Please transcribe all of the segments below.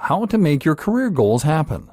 How to make your career goals happen.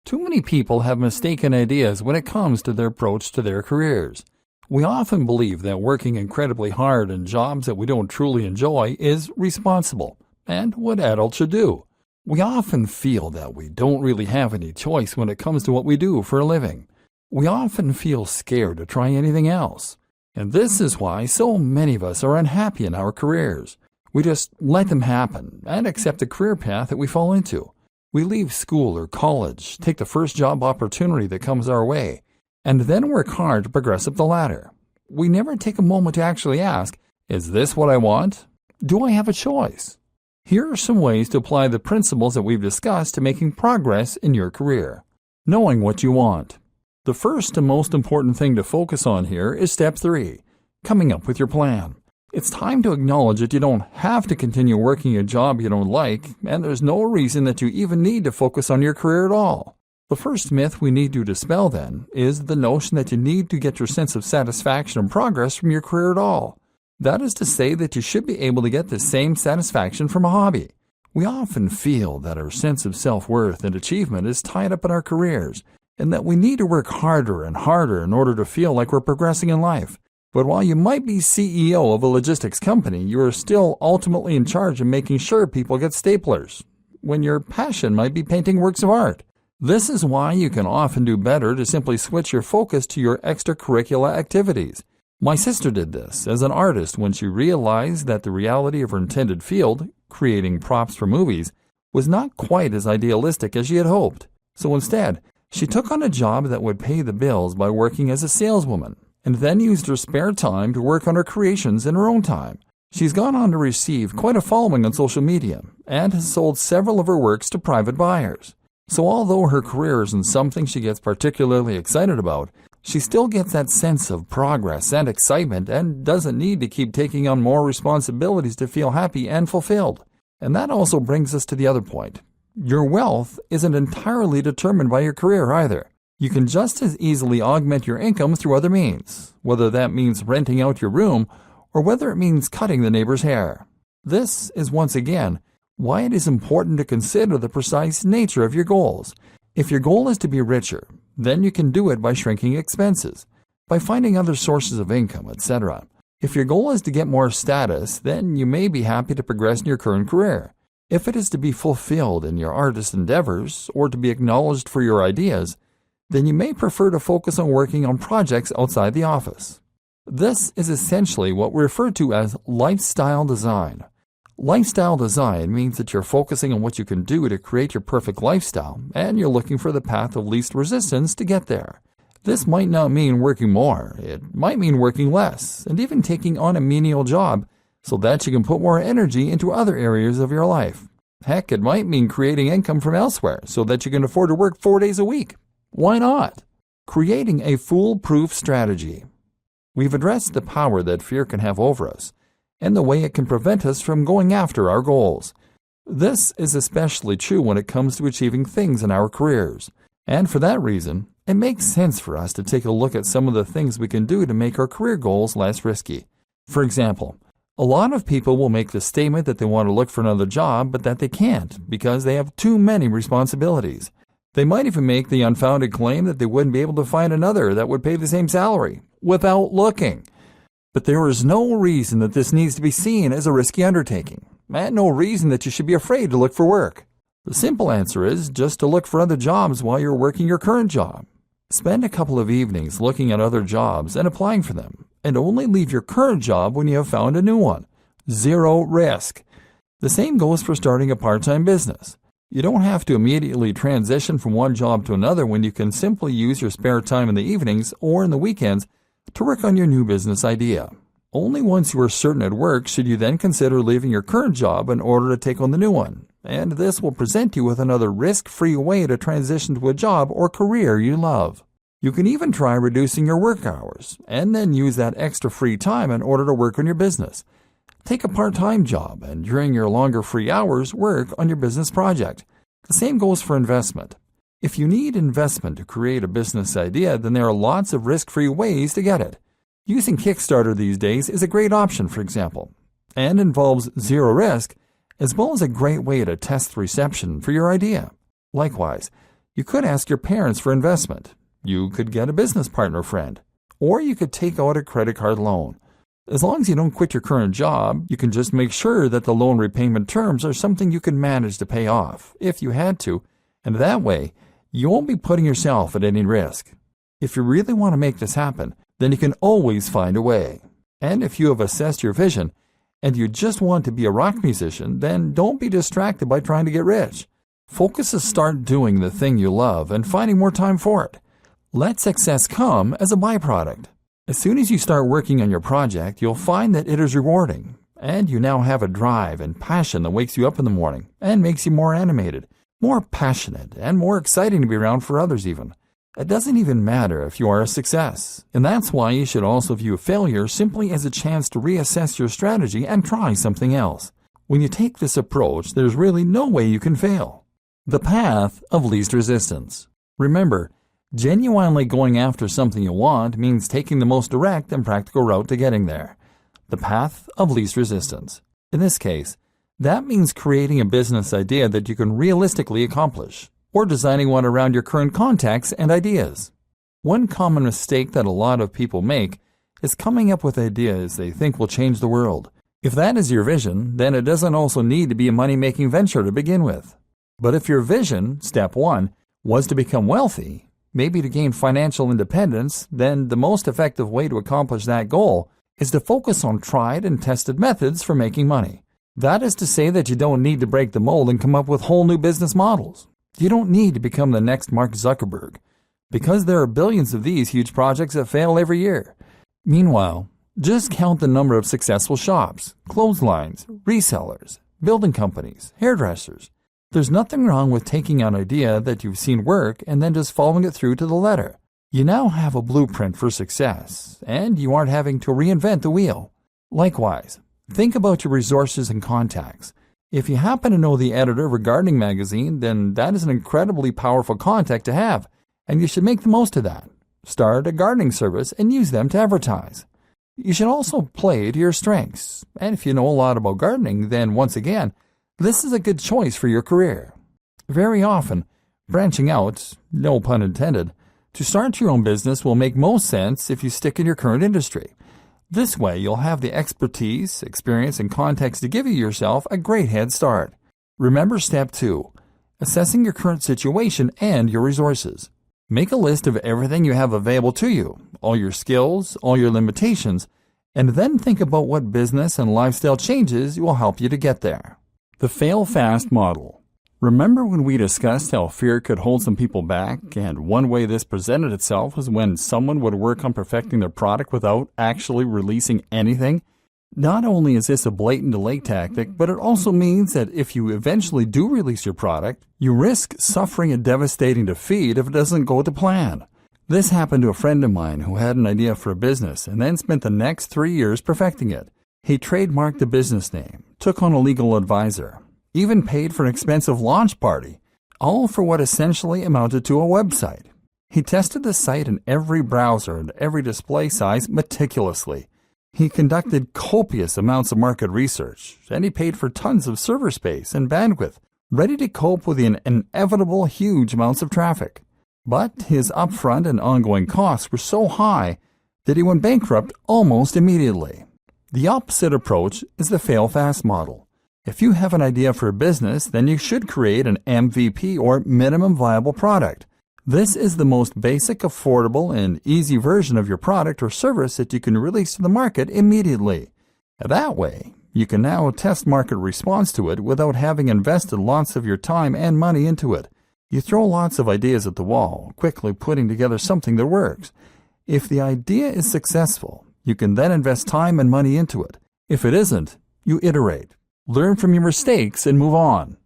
Too many people have mistaken ideas when it comes to their approach to their careers. We often believe that working incredibly hard in jobs that we don't truly enjoy is responsible and what adults should do. We often feel that we don't really have any choice when it comes to what we do for a living. We often feel scared to try anything else. And this is why so many of us are unhappy in our careers. We just let them happen and accept the career path that we fall into. We leave school or college, take the first job opportunity that comes our way, and then work hard to progress up the ladder. We never take a moment to actually ask, is this what I want? Do I have a choice? Here are some ways to apply the principles that we've discussed to making progress in your career. Knowing what you want. The first and most important thing to focus on here is step 3, coming up with your plan. It's time to acknowledge that you don't have to continue working a job you don't like, and there's no reason that you even need to focus on your career at all. The first myth we need to dispel, then, is the notion that you need to get your sense of satisfaction and progress from your career at all. That is to say that you should be able to get the same satisfaction from a hobby. We often feel that our sense of self-worth and achievement is tied up in our careers, and that we need to work harder and harder in order to feel like we're progressing in life. But while you might be CEO of a logistics company, you are still ultimately in charge of making sure people get staplers, when your passion might be painting works of art. This is why you can often do better to simply switch your focus to your extracurricular activities. My sister did this as an artist when she realized that the reality of her intended field, creating props for movies, was not quite as idealistic as she had hoped. So instead, she took on a job that would pay the bills by working as a saleswoman, and then used her spare time to work on her creations in her own time. She's gone on to receive quite a following on social media, and has sold several of her works to private buyers. So although her career isn't something she gets particularly excited about, she still gets that sense of progress and excitement and doesn't need to keep taking on more responsibilities to feel happy and fulfilled. And that also brings us to the other point. Your wealth isn't entirely determined by your career either. You can just as easily augment your income through other means, whether that means renting out your room or whether it means cutting the neighbor's hair. This is once again why it is important to consider the precise nature of your goals. If your goal is to be richer, then you can do it by shrinking expenses, by finding other sources of income, etc. If your goal is to get more status, then you may be happy to progress in your current career. If it is to be fulfilled in your artist endeavors or to be acknowledged for your ideas, then you may prefer to focus on working on projects outside the office. This is essentially what we refer to as lifestyle design. Lifestyle design means that you're focusing on what you can do to create your perfect lifestyle, and you're looking for the path of least resistance to get there. This might not mean working more, it might mean working less, and even taking on a menial job so that you can put more energy into other areas of your life. Heck, it might mean creating income from elsewhere so that you can afford to work 4 days a week. Why not? Creating a foolproof strategy. We've addressed the power that fear can have over us, and the way it can prevent us from going after our goals. This is especially true when it comes to achieving things in our careers. And for that reason, it makes sense for us to take a look at some of the things we can do to make our career goals less risky. For example, a lot of people will make the statement that they want to look for another job, but that they can't because they have too many responsibilities. They might even make the unfounded claim that they wouldn't be able to find another that would pay the same salary without looking. But there is no reason that this needs to be seen as a risky undertaking, and no reason that you should be afraid to look for work. The simple answer is just to look for other jobs while you're working your current job. Spend a couple of evenings looking at other jobs and applying for them, and only leave your current job when you have found a new one. Zero risk. The same goes for starting a part-time business. You don't have to immediately transition from one job to another when you can simply use your spare time in the evenings or in the weekends to work on your new business idea. Only once you are certain it works should you then consider leaving your current job in order to take on the new one, and this will present you with another risk-free way to transition to a job or career you love. You can even try reducing your work hours, and then use that extra free time in order to work on your business. Take a part-time job, and during your longer free hours, work on your business project. The same goes for investment. If you need investment to create a business idea, then there are lots of risk-free ways to get it. Using Kickstarter these days is a great option, for example, and involves zero risk as well as a great way to test the reception for your idea. Likewise, you could ask your parents for investment. You could get a business partner friend, or you could take out a credit card loan. As long as you don't quit your current job, you can just make sure that the loan repayment terms are something you can manage to pay off, if you had to, and that way, you won't be putting yourself at any risk. If you really want to make this happen, then you can always find a way. And if you have assessed your vision, and you just want to be a rock musician, then don't be distracted by trying to get rich. Focus is start doing the thing you love and finding more time for it. Let success come as a byproduct. As soon as you start working on your project, you'll find that it is rewarding, and you now have a drive and passion that wakes you up in the morning and makes you more animated, more passionate, and more exciting to be around for others even. It doesn't even matter if you are a success, and that's why you should also view failure simply as a chance to reassess your strategy and try something else. When you take this approach, there's really no way you can fail. The path of least resistance. Remember, genuinely going after something you want means taking the most direct and practical route to getting there. The path of least resistance. In this case, that means creating a business idea that you can realistically accomplish, or designing one around your current contacts and ideas. One common mistake that a lot of people make is coming up with ideas they think will change the world. If that is your vision, then it doesn't also need to be a money-making venture to begin with. But if your vision, step 1, was to become wealthy, maybe to gain financial independence, then the most effective way to accomplish that goal is to focus on tried and tested methods for making money. That is to say that you don't need to break the mold and come up with whole new business models. You don't need to become the next Mark Zuckerberg, because there are billions of these huge projects that fail every year. Meanwhile, just count the number of successful shops, clotheslines, resellers, building companies, hairdressers. There's nothing wrong with taking an idea that you've seen work and then just following it through to the letter. You now have a blueprint for success, and you aren't having to reinvent the wheel. Likewise, think about your resources and contacts. If you happen to know the editor of a gardening magazine, then that is an incredibly powerful contact to have, and you should make the most of that. Start a gardening service and use them to advertise. You should also play to your strengths, and if you know a lot about gardening, then once again, this is a good choice for your career. Very often, branching out, no pun intended, to start your own business will make most sense if you stick in your current industry. This way, you'll have the expertise, experience, and context to give yourself a great head start. Remember step 2, assessing your current situation and your resources. Make a list of everything you have available to you, all your skills, all your limitations, and then think about what business and lifestyle changes will help you to get there. The fail-fast model. Remember when we discussed how fear could hold some people back, and one way this presented itself was when someone would work on perfecting their product without actually releasing anything? Not only is this a blatant delay tactic, but it also means that if you eventually do release your product, you risk suffering a devastating defeat if it doesn't go to plan. This happened to a friend of mine who had an idea for a business and then spent the next 3 years perfecting it. He trademarked the business name, took on a legal advisor, even paid for an expensive launch party, all for what essentially amounted to a website. He tested the site in every browser and every display size meticulously. He conducted copious amounts of market research, and he paid for tons of server space and bandwidth, ready to cope with the inevitable huge amounts of traffic. But his upfront and ongoing costs were so high that he went bankrupt almost immediately. The opposite approach is the fail-fast model. If you have an idea for a business, then you should create an MVP or minimum viable product. This is the most basic, affordable, and easy version of your product or service that you can release to the market immediately. That way, you can now test market response to it without having invested lots of your time and money into it. You throw lots of ideas at the wall, quickly putting together something that works. If the idea is successful, you can then invest time and money into it. If it isn't, you iterate, learn from your mistakes, and move on.